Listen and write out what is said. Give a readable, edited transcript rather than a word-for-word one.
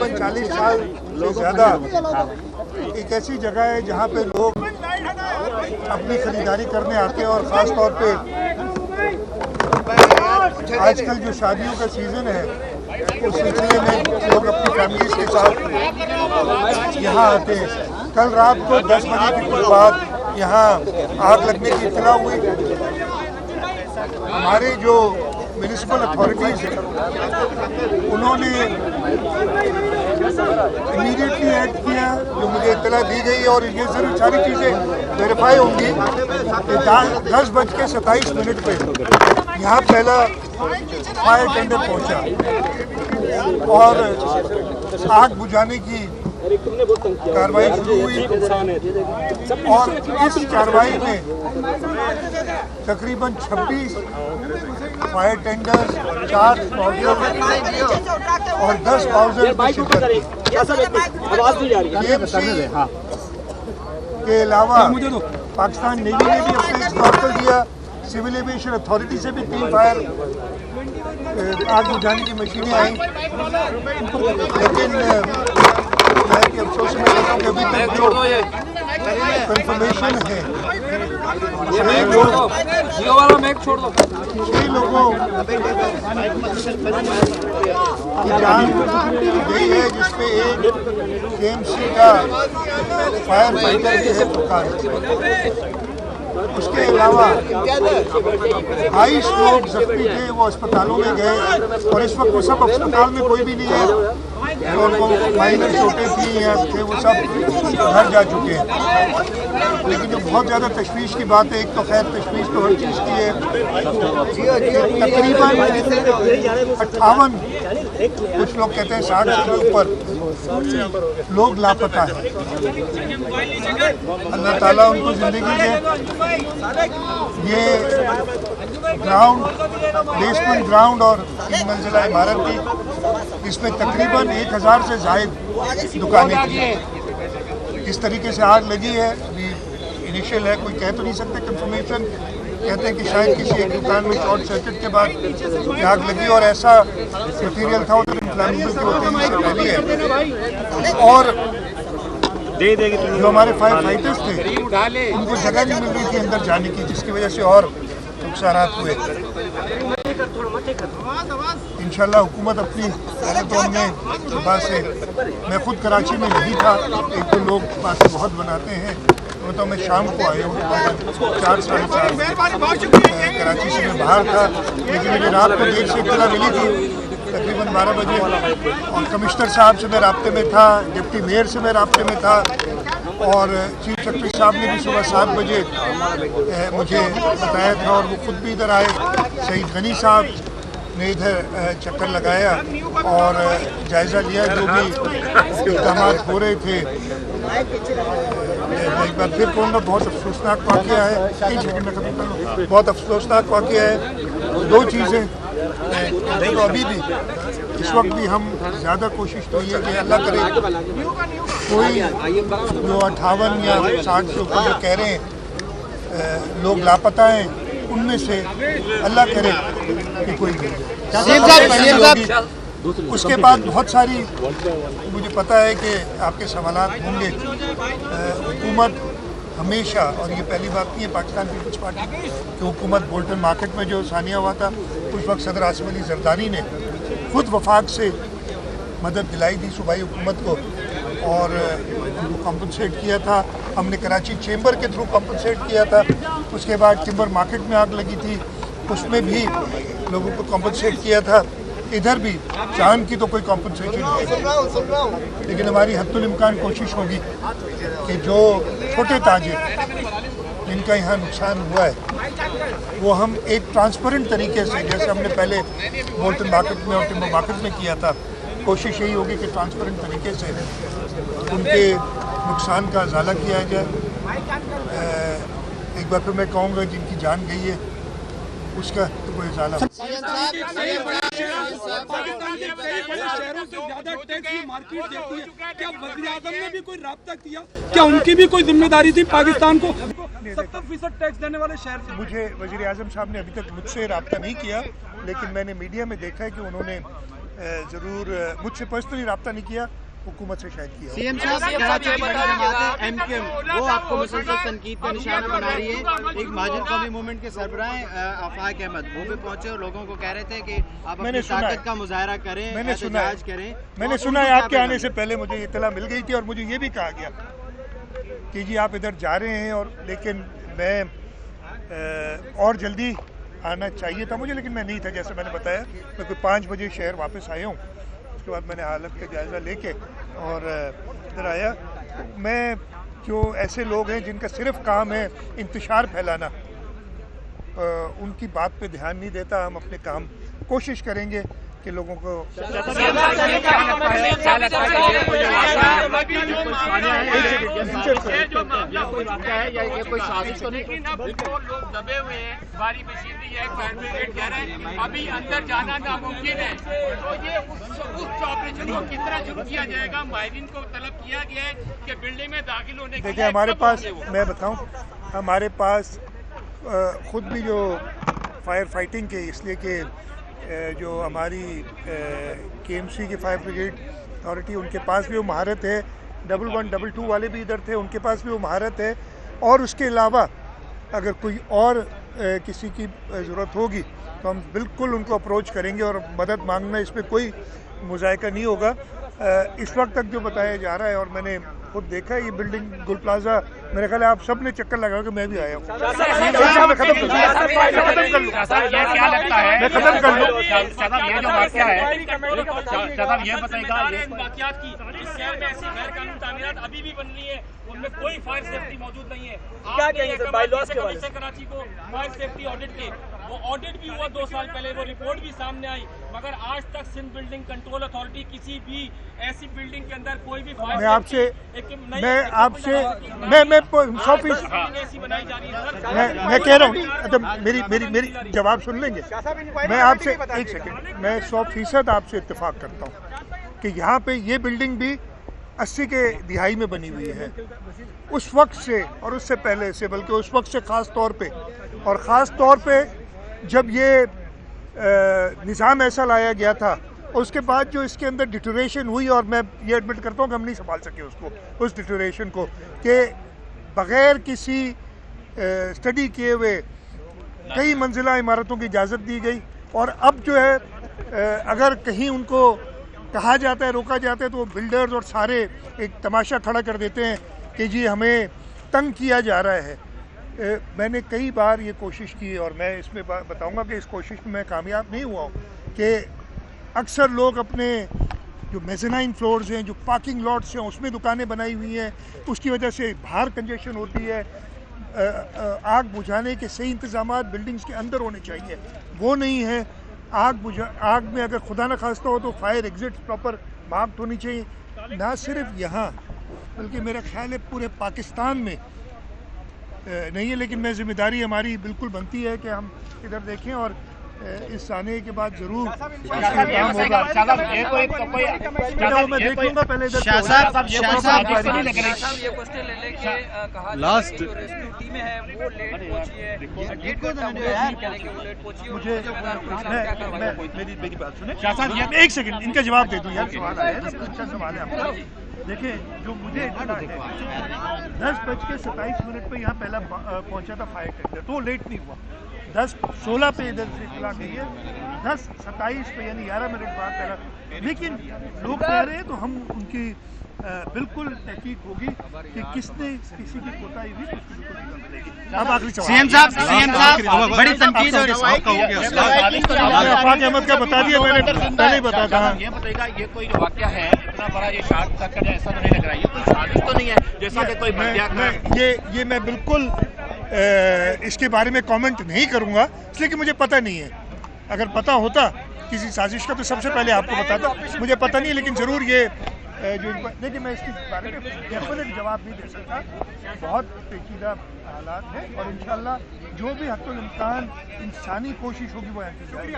तकरीबन 40 साल से ज़्यादा एक ऐसी जगह है जहाँ पे लोग अपनी खरीदारी करने आते हैं और ख़ास तौर पे आजकल जो शादियों का सीज़न है उस सिलसिले में लोग अपनी फैमिलीज के साथ यहाँ आते हैं। कल रात को 10 बजे के कुछ बाद यहाँ आग लगने की इत्तला हुई। हमारे जो म्यूनिसिपल अथॉरिटीज़ हैं उन्होंने इमीडिएटली एक्ट किया, जो मुझे इत्तला दी गई, और ये ज़रूर सारी चीज़ें वेरीफाई होंगी कि 10:27 पे यहाँ पहला फायर टेंडर पहुँचा और आग बुझाने की कार्रवाई शुरू हुई। और इस कार्रवाई में तकरीबन 26 फायर टेंडर्स, 4 और 10 पाउजर के अलावा पाकिस्तान नेवी ने भी अपने स्टॉक दिया। सिविल एविएशन अथॉरिटी से भी 3 फायर आग बुझाने की मशीनें आई, लेकिन मैं कि अफसोस में कहता हूँ कि अभी तक जो कंफर्मेशन है 6 लोगों की जान गई है, जिसपे एक KMC का फायर फाइटर भी है पुकार। उसके अलावा 22 लोग जख्मी थे, वो अस्पतालों में गए और इस वक्त वो सब अस्पताल में कोई भी नहीं है। जो उनको माइनर चोटें थी या थे वो सब घर जा चुके हैं। लेकिन जो बहुत ज़्यादा तशवीश की बात है, एक तो खैर तशवीश तो हर चीज़ की है, तकरीबन 58, कुछ लोग कहते हैं 60 से ऊपर लोग लापता है। अल्लाह ताला उनको ज़िंदगी दे। ये ग्राउंड, बेसमेंट ग्राउंड और 3 मंजिला इमारत थी, इसमें तकरीबन 1000 से ज़ायद दुकानें थी। इस तरीके से आग लगी है, अभी इनिशियल है, कोई कह तो नहीं सकते कंफर्मेशन। कहते हैं कि शायद किसी एक दुकान में शॉर्ट सर्किट के बाद आग लगी और ऐसा मटीरियल था उधर इन्फ्लेमेबल की वो तेजी से फैली है। और जो हमारे फायर फाइटर्स थे उनको जगह नहीं मिल रही थी अंदर जाने की, जिसकी वजह से और नुकसान हुए। इंशाल्लाह हुकूमत अपनी, पहले तो हमने सुबह से, मैं खुद कराची में नहीं था, एक तो लोग बातें बहुत बनाते हैं, तो मैं शाम को आया हूँ 4 साढ़े 4 कराची से मैं बाहर था। लेकिन मुझे रात को देर से इत्तला मिली थी तकरीबन 12 बजे, और कमिश्नर साहब से मैं राब्ते में था, डिप्टी मेयर से मैं राब्ते में था, और चीफ सेक्रेटरी साहब ने भी सुबह 7 बजे मुझे बताया था, और वो खुद भी इधर आए। सईद गनी साहब ने इधर चक्कर लगाया और जायज़ा लिया जो भी इक़दाम हो रहे थे। एक बार फिर कहूँगा, बहुत अफसोसनाक वाक़या है, 1 सेकंड में खत्म कर लूँ। बहुत अफसोसनाक वाक़या है। 2 चीज़ें तो अभी भी इस वक्त भी हम ज़्यादा कोशिश तो ये कि अल्लाह करे कोई जो 58 या 60 से ऊपर जो कह रहे हैं लोग लापता हैं, उनमें से अल्लाह करे कि कोई नहीं। उसके बाद बहुत सारी, मुझे पता है कि आपके सवालात होंगे। हुकूमत हमेशा, और ये पहली बात नहीं है पाकिस्तान पीपल्स पार्टी की हुकूमत, बोल्टन मार्केट में जो सानिया हुआ था उस वक्त सदर आसिफ अली जरदारी ने खुद वफाक से मदद दिलाई थी सूबाई हुकूमत को और उनको कॉम्पनसेट किया था। हमने कराची चेंबर के थ्रू कॉम्पनसेट किया था। उसके बाद टिम्बर मार्केट में आग लगी थी, उसमें भी लोगों को कॉम्पनसेट किया था। इधर भी चांद की तो कोई कॉम्पनसेशन नहीं, लेकिन हमारी हद्दुल इम्कान कोशिश होगी कि जो छोटे ताजिर जिनका यहाँ नुकसान हुआ है वो हम एक ट्रांसपेरेंट तरीके से, जैसे हमने पहले बोल्टन मार्केट में और टिम्बर मार्केट में किया था, कोशिश यही होगी कि ट्रांसपेरेंट तरीके से उनके नुकसान का अजाला किया जाए। एक बार फिर मैं कहूँगा, जिनकी जान गई है उसका तो कोई अजाला। पाकिस्तान के कई बड़े शहरों से ज्यादा टैक्स की मार्केट देती है, क्या वज़ीर आज़म ने भी कोई राब्ता किया? क्या उनकी भी कोई जिम्मेदारी थी पाकिस्तान को 70% टैक्स देने वाले शहर से? मुझे वज़ीर आज़म साहब ने अभी तक मुझसे राब्ता नहीं किया, लेकिन मैंने मीडिया में देखा है कि उन्होंने ज़रूर मुझसे पर्सनली रब्ता नहीं किया, हुकूमत से शायद किया। सीएम साहब कराची की जो जमात है एमकेएम, वो आपको मुसलसल तनकीद का निशाना बना रही है। एक महाजन कौमी मूवमेंट के सरबराह आफाक अहमद वो भी पहुंचे और लोगों को कह रहे थे कि आप अपनी ताकत का मुजाहरा करें, एहतजाज करें। मैंने सुना है आपके आने से पहले मुझे इत्तला मिल गई थी और मुझे ये भी कहा गया कि जी आप इधर जा रहे हैं, और लेकिन मैं और जल्दी आना चाहिए था मुझे, लेकिन मैं नहीं था। जैसे मैंने बताया मैं कोई 5 बजे शहर वापस आया हूँ, उसके बाद मैंने हालत का जायज़ा लेके और इधर आया। मैं जो ऐसे लोग हैं जिनका सिर्फ काम है इंतशार फैलाना, उनकी बात पे ध्यान नहीं देता। हम अपने काम कोशिश करेंगे कि लोगों को दबे हुए हैं, भारी मशीनरी है, फायर ब्रिगेड कह रहे हैं अभी अंदर जाना नामुमकिन है। तो ये उस ऑपरेशन को किस तरह शुरू किया जाएगा? माहिरीन को तलब किया गया है कि बिल्डिंग में दाखिल होने के लिए। देखिए हमारे पास, मैं बताऊं, हमारे पास खुद भी जो फायर फाइटिंग के, इसलिए कि जो हमारी KMC की फायर ब्रिगेड अथॉरिटी, उनके पास भी वो महारत है। 11, 22 वाले भी इधर थे, उनके पास भी वो महारत है। और उसके अलावा अगर कोई और किसी की ज़रूरत होगी तो हम बिल्कुल उनको अप्रोच करेंगे और मदद मांगना, इसमें कोई मुज़ायका नहीं होगा। इस वक्त तक जो बताया जा रहा है, और मैंने खुद देखा है ये बिल्डिंग गुल प्लाजा, मेरे ख्याल है आप सब ने चक्कर लगा के मैं भी आया हूँ। मैं खत्म कर लूँ, मैं खत्म कर लूँ। ये जो वाक़या है, ये बताएगा वाक़यात की इस शहर में ऐसी गैर कानूनी तामीरात अभी भी बन रही है, उनमें कोई फायर सेफ्टी मौजूद नहीं है। क्या कहेंगे कराची को फायर सेफ्टी ऑडिट के, वो ऑडिट भी हुआ 2 साल पहले, वो रिपोर्ट भी सामने आई, मगर आज तक सिंध बिल्डिंग कंट्रोल अथॉरिटी किसी भी ऐसी बिल्डिंग के अंदर कोई भी फायर मैं 100% मैं कह रहा हूँ, तो मेरी जवाब सुन लेंगे। मैं आपसे एक सेकंड, मैं 100% आपसे इत्तेफाक करता हूँ कि यहाँ पे ये बिल्डिंग भी 80 के दिहाई में बनी हुई है। उस वक्त से और उससे पहले से, बल्कि उस वक्त से ख़ास तौर पे जब ये निज़ाम ऐसा लाया गया था, उसके बाद जो इसके अंदर डिटोरेशन हुई, और मैं ये एडमिट करता हूँ कि हम नहीं संभाल सके उसको, उस डिटोरेशन को, कि बग़ैर किसी स्टडी किए हुए कई मंजिला इमारतों की इजाज़त दी गई। और अब जो है अगर कहीं उनको कहा जाता है, रोका जाता है, तो वो बिल्डर्स और सारे एक तमाशा खड़ा कर देते हैं कि जी हमें तंग किया जा रहा है। मैंने कई बार ये कोशिश की, और मैं इसमें बताऊंगा कि इस कोशिश में मैं कामयाब नहीं हुआ हूँ, कि अक्सर लोग अपने जो मेज़नाइन फ्लोर्स हैं, जो पार्किंग लॉट्स हैं, उसमें दुकानें बनाई हुई हैं, उसकी वजह से बाहर कंजेशन होती है। आग बुझाने के सही इंतज़ामात बिल्डिंग्स के अंदर होने चाहिए, वो नहीं है। आग में अगर खुदा न खास्ता हो तो फायर एग्जिट प्रॉपर मार्क्ड होनी चाहिए, ना सिर्फ यहाँ बल्कि मेरा ख्याल है पूरे पाकिस्तान में नहीं है। लेकिन मैं जिम्मेदारी हमारी बिल्कुल बनती है कि हम इधर देखें, और इस आने के बाद जरूर काम होगा। मैं देख लूँगा पहले इधर। लास्ट मुझे मेरी बात सुने शाह साहब, एक सेकंड इनका जवाब दे दूँ यार। सवाल है, अच्छा सवाल है आपका। देखिए जो मुझे इतना है 10:27 पे यहाँ पहला पहुँचा था फायर टेंडर, तो लेट नहीं हुआ। 10:16 पे इधर से इतला गई है, 10:27 पे यानी 11 मिनट बाद पहला। लेकिन लोग कह रहे हैं तो हम उनकी बिल्कुल तहकीक होगी कि किसने किसी की कोताही हुई, तो उसकी बिल्कुल निकाल मिलेगी। अब आखिरी सवाल सीएम साहब बड़ी तनकीद हो रही है। आफाक अहमद का बता दिया मैंने, पहले ही बता था। ये बताएगा ये कोई जो वाक़या है इतना बड़ा, ये शार्ट सर्किट ऐसा तो नहीं लग रहा है, ये कोई साजिश तो नहीं है जैसा कि कोई ये मैं बिल्कुल इसके बारे में कमेंट नहीं करूंगा, इसलिए कि मुझे पता नहीं है। अगर पता होता किसी साजिश का तो सबसे पहले आपको बताता, मुझे पता नहीं है। लेकिन ज़रूर ये जो देखिए मैं इसके बारे में डेफिनेट जवाब नहीं दे सकता, बहुत पेचीदा हालात हैं, और इंशाल्लाह जो भी हद तक इम्कान इंसानी कोशिश होगी वो की जाएगी।